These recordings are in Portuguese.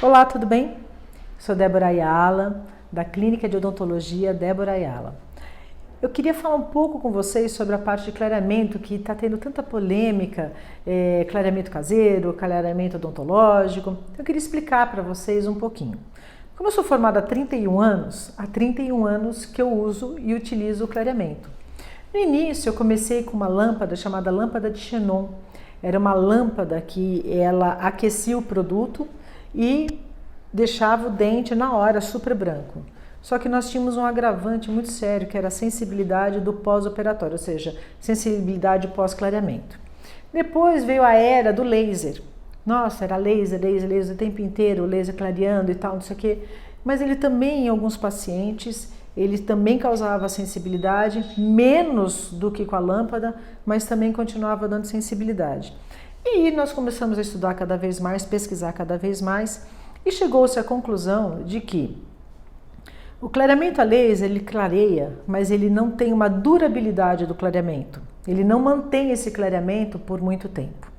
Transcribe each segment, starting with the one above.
Olá, tudo bem? Sou Débora Ayala, da Clínica de Odontologia Débora Ayala. Eu queria falar um pouco com vocês sobre a parte de clareamento, que está tendo tanta polêmica, clareamento caseiro, clareamento odontológico. Eu queria explicar para vocês um pouquinho. Como eu sou formada há 31 anos, há 31 anos que eu uso e utilizo o clareamento. No início eu comecei com uma lâmpada chamada lâmpada de xenon. Era uma lâmpada que ela aquecia o produto e deixava o dente na hora super branco. Só que nós tínhamos um agravante muito sério, que era a sensibilidade do pós-operatório, ou seja, sensibilidade pós-clareamento. Depois veio a era do laser. Nossa, era laser o tempo inteiro, laser clareando e tal, não sei o quê. Mas ele também, em alguns pacientes, ele também causava sensibilidade, menos do que com a lâmpada, mas também continuava dando sensibilidade. E nós começamos a estudar cada vez mais, pesquisar cada vez mais, e chegou-se à conclusão de que o clareamento a laser, ele clareia, mas ele não tem uma durabilidade do clareamento. Ele não mantém esse clareamento por muito tempo.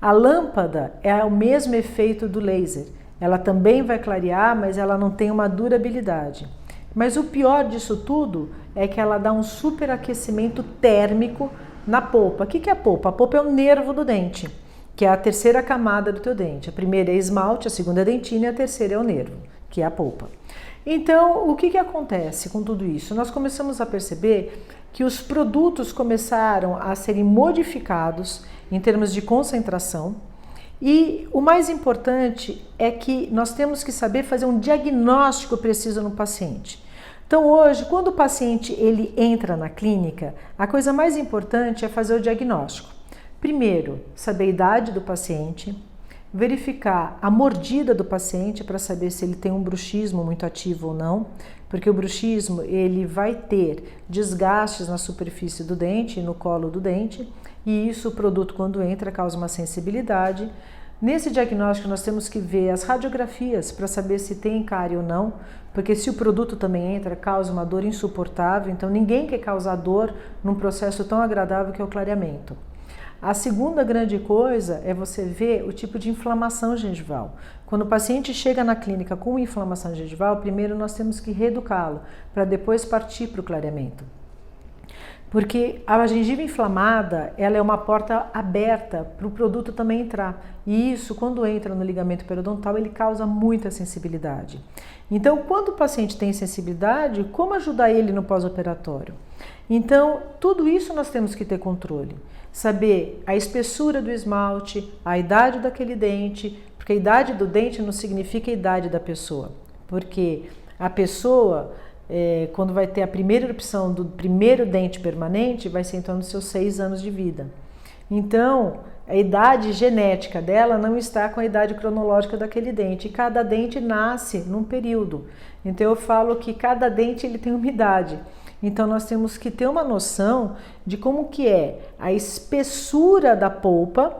A lâmpada é o mesmo efeito do laser. Ela também vai clarear, mas ela não tem uma durabilidade. Mas o pior disso tudo é que ela dá um superaquecimento térmico na polpa. O que é a polpa? A polpa é o nervo do dente, que é a terceira camada do teu dente. A primeira é esmalte, a segunda é dentina e a terceira é o nervo, que é a polpa. Então, o que acontece com tudo isso? Nós começamos a perceber que os produtos começaram a serem modificados em termos de concentração e o mais importante é que nós temos que saber fazer um diagnóstico preciso no paciente. Então hoje, quando o paciente ele entra na clínica, a coisa mais importante é fazer o diagnóstico. Primeiro, saber a idade do paciente, verificar a mordida do paciente para saber se ele tem um bruxismo muito ativo ou não, porque o bruxismo ele vai ter desgastes na superfície do dente e no colo do dente, e isso o produto quando entra causa uma sensibilidade. Nesse diagnóstico nós temos que ver as radiografias para saber se tem cárie ou não, porque se o produto também entra, causa uma dor insuportável, então ninguém quer causar dor num processo tão agradável que é o clareamento. A segunda grande coisa é você ver o tipo de inflamação gengival. Quando o paciente chega na clínica com inflamação gengival, primeiro nós temos que reeducá-lo, para depois partir para o clareamento. Porque a gengiva inflamada, ela é uma porta aberta para o produto também entrar. E isso, quando entra no ligamento periodontal, ele causa muita sensibilidade. Então, quando o paciente tem sensibilidade, como ajudar ele no pós-operatório? Então, tudo isso nós temos que ter controle. Saber a espessura do esmalte, a idade daquele dente, porque a idade do dente não significa a idade da pessoa. Porque a pessoa... quando vai ter a primeira erupção do primeiro dente permanente, vai ser em torno dos seus 6 anos de vida. Então, a idade genética dela não está com a idade cronológica daquele dente. E cada dente nasce num período. Então, eu falo que cada dente ele tem uma idade. Então, nós temos que ter uma noção de como que é a espessura da polpa,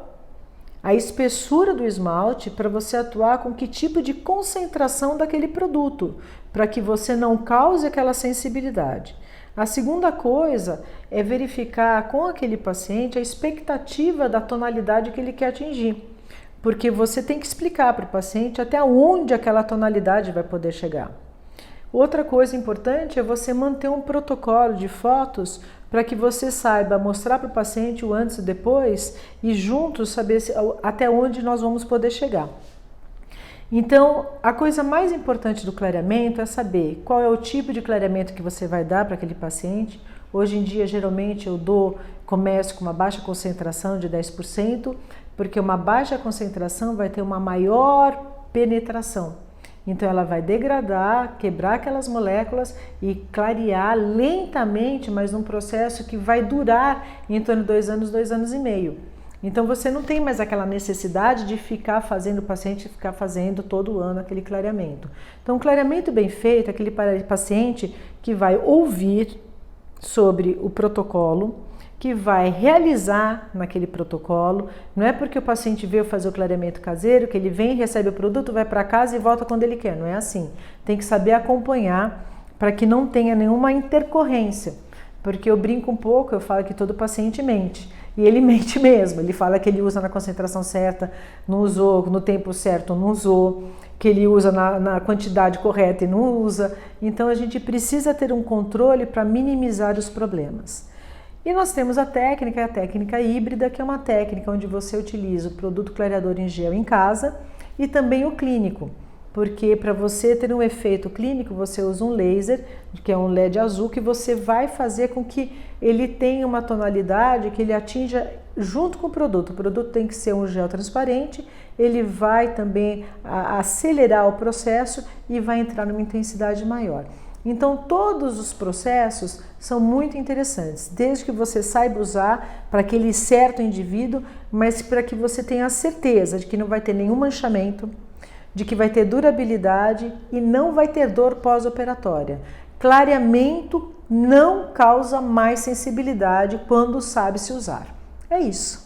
a espessura do esmalte para você atuar com que tipo de concentração daquele produto, para que você não cause aquela sensibilidade. A segunda coisa é verificar com aquele paciente a expectativa da tonalidade que ele quer atingir, porque você tem que explicar para o paciente até onde aquela tonalidade vai poder chegar. Outra coisa importante é você manter um protocolo de fotos para que você saiba mostrar para o paciente o antes e depois e juntos saber até onde nós vamos poder chegar. Então, a coisa mais importante do clareamento é saber qual é o tipo de clareamento que você vai dar para aquele paciente. Hoje em dia, geralmente, começo com uma baixa concentração de 10%, porque uma baixa concentração vai ter uma maior penetração. Então ela vai degradar, quebrar aquelas moléculas e clarear lentamente, mas num processo que vai durar em torno de 2 anos, 2 anos e meio. Então você não tem mais aquela necessidade de ficar fazendo o paciente ficar fazendo todo ano aquele clareamento. Então, um clareamento bem feito é aquele paciente que vai ouvir sobre o protocolo, que vai realizar naquele protocolo. Não é porque o paciente veio fazer o clareamento caseiro, que ele vem, recebe o produto, vai para casa e volta quando ele quer. Não é assim. Tem que saber acompanhar para que não tenha nenhuma intercorrência. Porque eu brinco um pouco, eu falo que todo paciente mente. E ele mente mesmo. Ele fala que ele usa na concentração certa, não usou, no tempo certo não usou, que ele usa na quantidade correta e não usa. Então a gente precisa ter um controle para minimizar os problemas. E nós temos a técnica híbrida, que é uma técnica onde você utiliza o produto clareador em gel em casa e também o clínico, porque para você ter um efeito clínico você usa um laser, que é um LED azul, que você vai fazer com que ele tenha uma tonalidade que ele atinja junto com o produto. O produto tem que ser um gel transparente, ele vai também acelerar o processo e vai entrar numa intensidade maior. Então todos os processos são muito interessantes, desde que você saiba usar para aquele certo indivíduo, mas para que você tenha a certeza de que não vai ter nenhum manchamento, de que vai ter durabilidade e não vai ter dor pós-operatória. Clareamento não causa mais sensibilidade quando sabe se usar. É isso.